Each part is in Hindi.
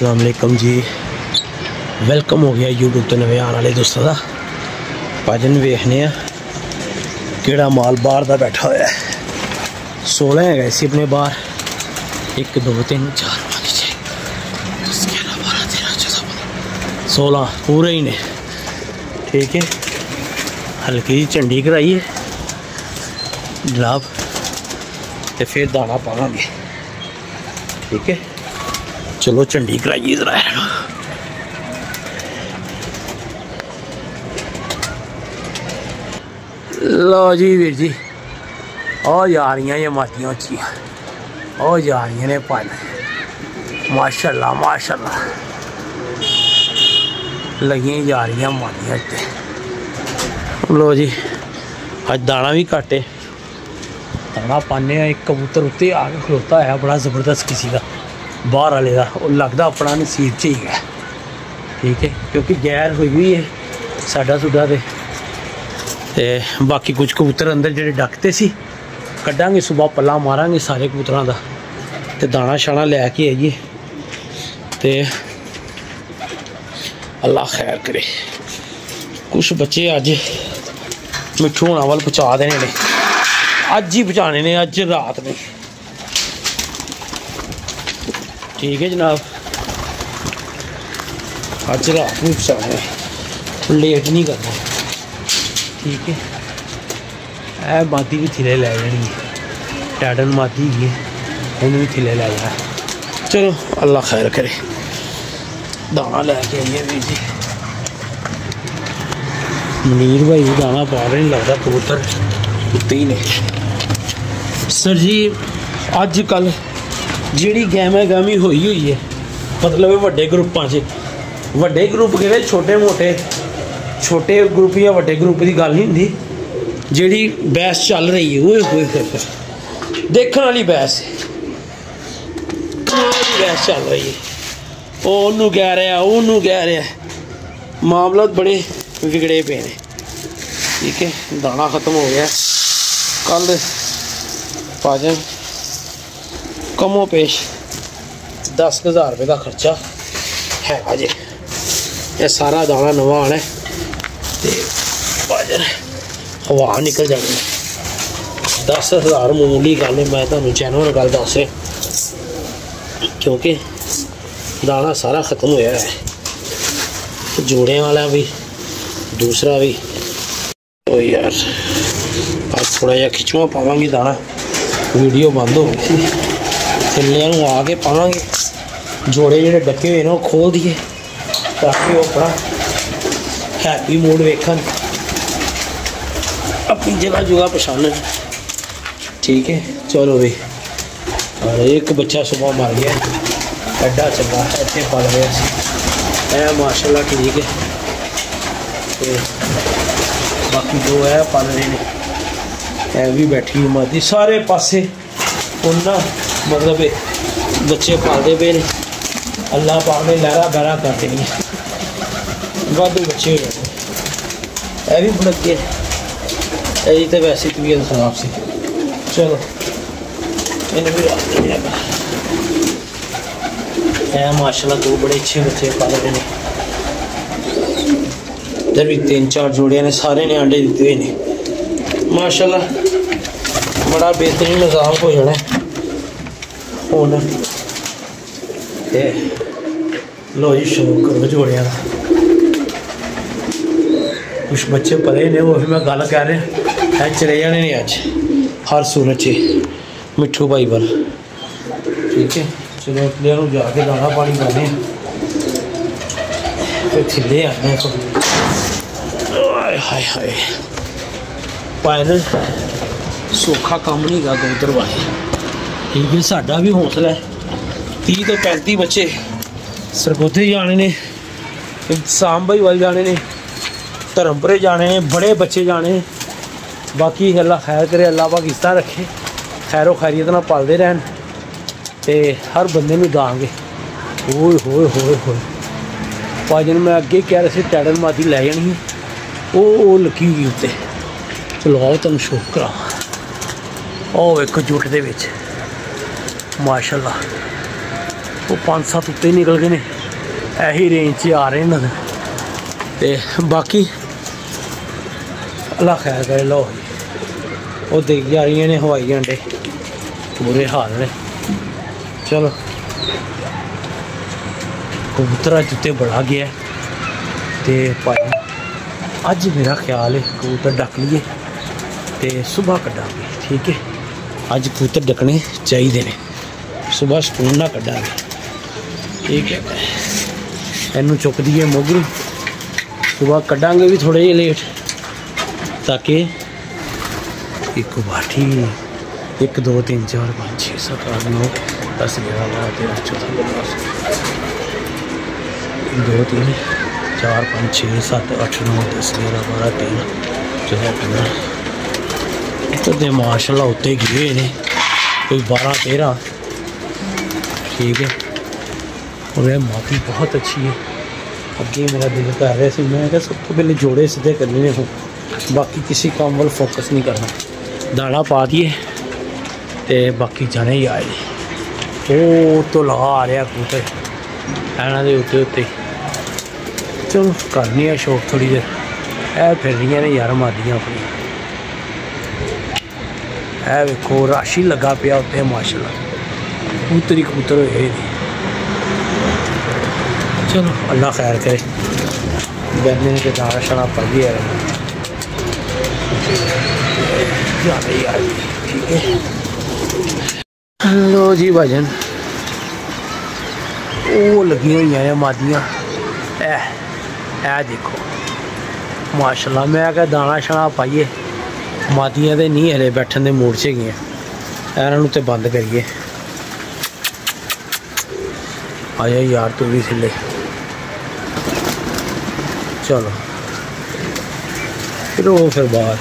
अस्सलाम वालेकुम जी, वेलकम हो गया यूट्यूब तो नवे आने वाले दोस्तों का। भाजन वेखने केड़ा माल बाहर का बैठा हुआ है। 16 है इसी अपने बाहर 1 2 3 4 5 6 10 11 12 13 14 16 पूरे ही ने। ठीक है, हल्की जी झंडी कराई है जनाब, तो फिर दाना पावांगे। ठीक है, चलो झंडी कराइए जरा। लो जी वीर जी, और जा रही ये मातियाँ उचियाँ, और जा रही ने पाल। माशाल्लाह माशाल्लाह लगी जा रही मातियाँ इतने। लो जी, अज दाना भी घट है, दाना पाने। एक कबूतर उत्ते आके खलोता है बड़ा ज़बरदस्त किसी का, बाहर वाले का, वो लगता अपना नसीब च ही है। ठीक है, क्योंकि गैर हुई हुई है साडा सुडा ते बाकी कुछ कबूतर अंदर जेडे डकते सी कड्डांगे, सुबह पला मारांगे सारे कबूतरों का, तो दाना शाना लैके आइए तो अल्लाह खैर करे। कुछ बच्चे अज मिठू होना वाल पहुँचा देने ने, अज ही पहुँचाने ने, अज रात में। ठीक है जनाब, अज रात में पहुँचाने, लेट नहीं करना। ठीक है, ए मादी भी थिले लै जानी है, टैडन मादी है, इन्हें भी थिले लै जाना। चलो अल्लाह खैर करे। दाना लैके आइए वीर जी। मनीर भाई भी दाना पा रहे, नहीं लगता कबूतर उत्ते ही ने। सर जी अजकल जी गहमा गहमी हुई है, मतलब वड्डे ग्रुपां च, वड्डे ग्रुप कहते छोटे मोटे, छोटे ग्रुप या वड्डे ग्रुप की गल नहीं होंदी। जी बहस चल रही है वो देखने वाली बहस है, बहस चल रही है। वो कह रहा है, वो कह रहा है, मामला बड़े बिगड़े पे ने। ठीक है, दाना ख़त्म हो गया। कल पाजन कमो पेश 10,000 रुपये का खर्चा है अजे। यह सारा दाना नवा आना है तो पाजन हवा निकल जानी। 10,000 मामूली गल है, मैं तुम्हें चैनल गल दस है, क्योंकि दाना सारा ख़त्म होया है। जोड़े वाला भी दूसरा भी। तो यार आज थोड़ा जहा खिचवा पावांगे दाना, वीडियो बंद हो गई थी, थल्ले आके पावांगे। जोड़े जोड़े डके हुए ना खोल दिए ताकि वो अपना हैप्पी मूड वेखन, अपनी जगह जुगह पछान। ठीक है, चलो भाई। और एक बच्चा सुबह मर गया, एडा चंगा इतने पल रहे माशाल्लाह। ठीक है, तो बाकी दो है पल रहे हैं, भी बैठी हुई मादी सारे पासे उन्ना, मतलब बच्चे पालते पे ने। अल्लाह पाक ने लहरा बहरा कर देनी, वाधू बच्चे हो जाते। भी बड़के यही तो वैसे तबीयत खराब से। चलो इन्हें भी माशाल्लाह दो बड़े अच्छे बच्चे पाल रहे हैं। इधर भी 3-4 जोड़िया ने, सारे ने अंडे दिते हुए ने माशाल्लाह। बड़ा बेहतरीन निज़ाम हो जाना हूँ। लो जी शौक करो जोड़िया का। कुछ बच्चे परे ने, वो भी मैं गल कह रहा है, चले जाने ने अज हर सूरत च मिठू भाई वाल। ठीक है, चलो प्लेयर जाके दाना पानी पाने, फिर थिले आने। हाय हाय फाइनल सौखा काम नहीं गा कबूतर वाले। ठीक है, साडा भी हौसला है। 30 तो 35 बच्चे सरगोधे जाने ने, साम भाई वाल जाने ने, धर्मपुरे जाने ने, बड़े बच्चे जाने। बाकी अल्लाह खैर करे, अल्लाह पाक इस तरह रखे, खैरो खैरियत ना पालते रहन, तो हर बंदे में दांगे। होए होए होए होए भाजन मैं अगे कह रहा टैडन मादी लै जानी, वो लगी हुई उत्ते। चलो आओ तुम शो करा। ओ एक जुट दे विच माशाल्लाह वो 5-7 उत्ते निकल गए ने, यही रेंज च आ रहे हैं। तो बाकी अल्लाह खैर करे। लो वो देख जा रही ने हवाई अंडे, बुरे हाल ने। चलो कबूतर जुत्ते बड़ा गया तो भाई अज मेरा ख्याल है कबूतर डक लिए तो सुबह कड्डांगे। ठीक है, अज कबूतर डकने चाहिए ने, सुबह स्पून ना कड्डांगे। ठीक है, इनू चुक दिए मोगरू, सुबह कड्डांगे भी थोड़े जे लेट, ताकि एक बाठी 1 2 3 4 5 6 7 8 9 10 11 12 13 14 15 1 2 3 4 5 6 7 8 9 10 11 12 13 14 15 तो माशाल्लाह उत्ते गए ने कोई 12 13। ठीक है, और माफी बहुत अच्छी है। अगे मेरा दिल कर रहा है, मैं सब तो पहले जोड़े सीधे करने हो, बाकी किसी काम वाल फोकस नहीं करना। दाना पा दिए तो बाकी जाने ही आए। वो तो लगा आ रहा कबूतर ऐना के उत्ते उत्ते। चलो करनी है शौक थोड़ी देर, ऐ फिर रही ने यार मादियाँ अपनी। ऐ वेखो रश ही लगा पिया उत्ते माशाल्लाह, कबूतर ही कबूतर होए। चलो अल्लाह खैर करे, बहने के दाना शाना पड़ गया। ठीक है, लो जी भाजन वो लगी हुई हैं मादियाँ। ऐ देखो माशाल्लाह, मैं क्या दाना शाना पाइए, मादियाँ तो नहीं हले बैठन के मूड च गई, इन्हों तो बंद करिए। आया यार तू भी थले। चलो फिर वो फिर बाहर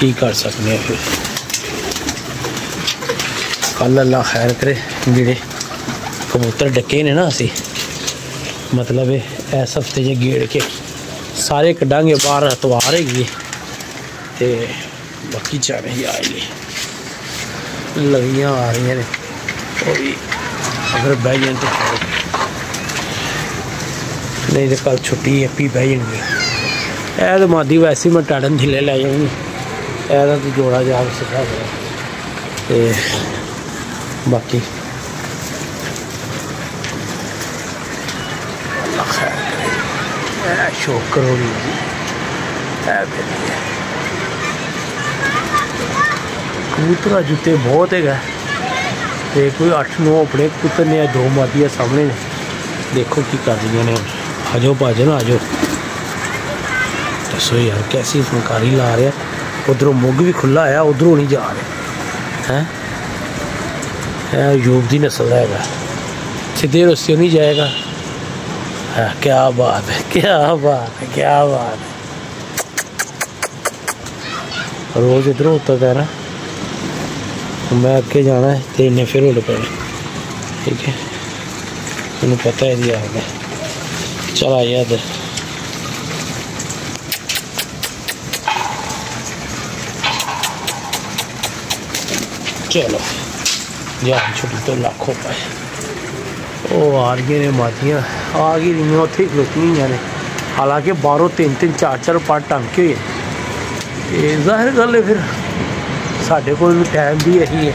की कर सकते हैं। फिर कल अल्लाह खैर करे, जेड़े कबूतर डके ने ना असी, मतलब इस हफ्ते च गेड़ के सारे कड्डांगे बाहर, एतवार है तो बाकी जाने ही आए लगियाँ आ रही ने। वो भी अगर बह जाए तो नहीं तो कल छुट्टी है, बह जाएंगे। ऐ तो मादी वैसे मैं टाड़न थले लै जाऊँगी, ऐसा तो जोड़ा जा सीधा तो बाकी शौक करो जी। कबूतर जुत्ते बहुत है, तो कोई 8-9 अपने कबूतर ने, 2 मादियाँ सामने ने। देखो की कर रही ने। आजो भाजन आजो, दसो यार कैसी फुलकारी ला रहा। उधरों मुग भी खुला है, उधरों नहीं जा रहा है। यूब की नस्ल है, सीधे रस्ते नहीं जाएगा। क्या बात है, क्या बात है, क्या बात है। रोज़ इधरों होता है ना, मैं अगे जाना है तो इन्हें फिर उड़ पे। ठीक है, मैंने पता है दिया है। चल आइए इधर। चलो जान छुट्टी तो लाखों पाए। वो आ रही ने मादियाँ, आ गई रही उत्थे खलोती हुई ने। हालांकि बाहरों 3-3 4-4 पार्ट टंके हुए। जाहिर गल है, फिर साढ़े को भी टाइम भी यही है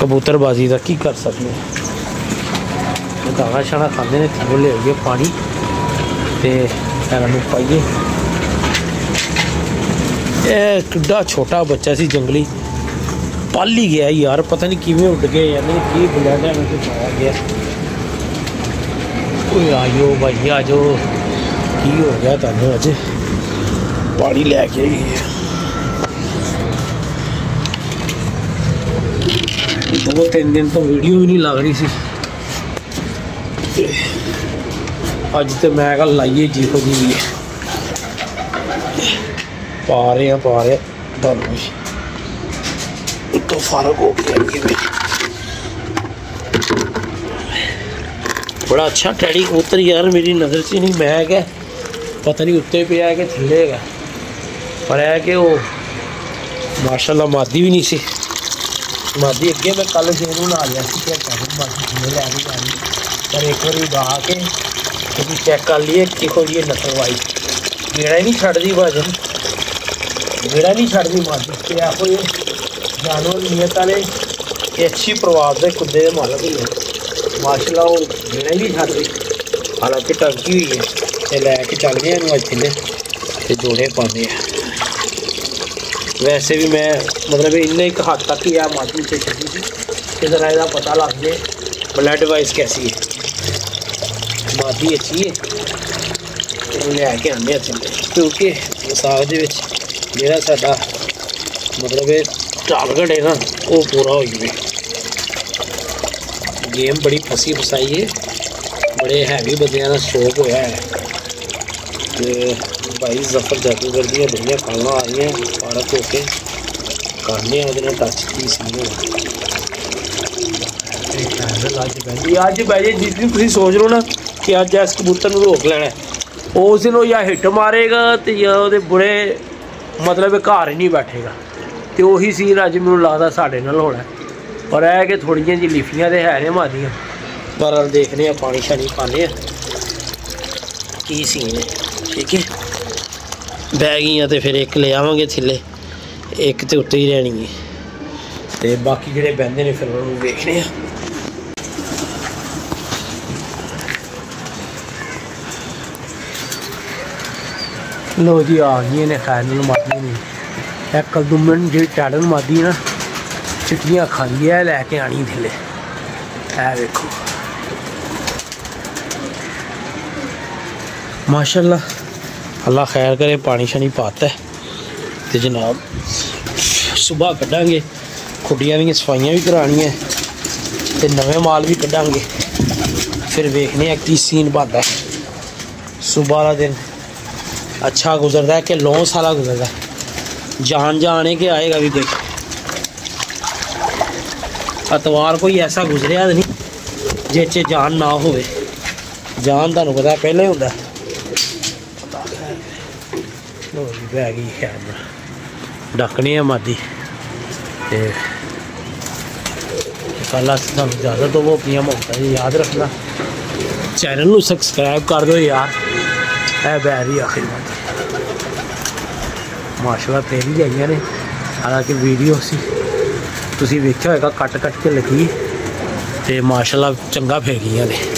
कबूतरबाजी का, की कर सकते हैं। दाना शाना खाते हैं, थोड़े ले आइए पानी तो इन्हों पाइए। किड्डा छोटा बच्चा सी जंगली, पल ही गया यार, पता नहीं किमें उड़ गए या नहीं, की बुलाया पाया गया। आजो भाई आजो, की हो गया तुम अज, पानी लैके आई। 2-3 दिन तो वीडियो भी नहीं लग रही सी, अज तो मैं कल लाइए जिहो जी भी पा रहे तुम तो फर्क हो गया। बड़ा अच्छा टैडी कबूतर यार, मेरी नज़र से नहीं, मैं क्या पता नहीं उत्ते पे है कि थले है, पर है कि वो माशाल्लाह मादी भी नहीं सी। मादी अगे मैं कल शेर ना लिया, मादी थले लैके जानी पर एक बार उड़ा के तुम चेक कर लिए किहो जी नस्ल वाई गेड़ा ही नहीं छड़ती भाजन गेड़ा नहीं छड़ती मादी तो आखो ये जानवर नीयत वाले ये अच्छी प्रवाद के कुत्ते के मालक ही है माशाल्लाह वो गेड़ा ही नहीं छड़ती हालांकि टंकी हुई है तो लैके चलते हैं अज थले तो जोड़े पाने वैसे भी मैं मतलब इन्ने एक हद तक ही आ मादी से छड़ी थी कि जरा इसका पता लग जाए ब्लड वाइज कैसी है मादी अच्छी है तो लैके आने थले क्योंकि साग के मेरा साडा मतलब टारगेट है ना वो पूरा हो गया गेम बड़ी फसी फसाई है बड़े हैवी बंदियां का स्ट्रोक होया है तो भाई जफर जादूगर दी बड़िया कॉलों आ रही हैं पार्क होके करने वो टच की सी अज भाई जिस दिन तुम सोच लो ना कि अज इस कबूतर को रोक लेना उस दिन वो या हिट मारेगा तो या वो बुरे मतलब घर ही नहीं बैठेगा तो उही सीन अज मैं लगता साढ़े नाल होना पर है कि थोड़िया जी लिफियाँ तो है ने मारियां पर देखने पानी शानी पाने की सीन है ठीक है बह गई तो फिर एक ले आवांगे थले एक तो उत्ते ही रहनी है तो बाकी जोड़े बहते हैं फिर उन्होंने देखने लो जी आ गई ने खैर मादी नहीं एक कलदुमन जी टैडन मादी ना चिट्टियाँ खाई है लैके आनी थले है देखो माशाल्लाह अल्लाह खैर करे पानी शानी पाता है तो जनाब सुबह कढ़ांगे खुडियाँ भी सफाइयाँ भी करानियाँ तो नवे माल भी कढ़ांगे फिर देखने की सीन बनता है सुबह वाला दिन अच्छा गुजरता है कि लौं साला गुजरता है जान जाने के आएगा भी देख अतवार कोई ऐसा गुजरिया नहीं जिस जान ना हो जान तुहानू पता पहले होंदा बह गई खैर डकने है मादी कल तुम इजाजत हो अपनी मोहब्बत याद रखना चैनल को सबसक्राइब कर दो यार है बैरी आखिर माशाल्लाह पहली आई ने हालांकि वीडियो सी तुसीं वेख्या होगा कट कट के लगी तो माशाल्लाह चंगा फिर गई ने।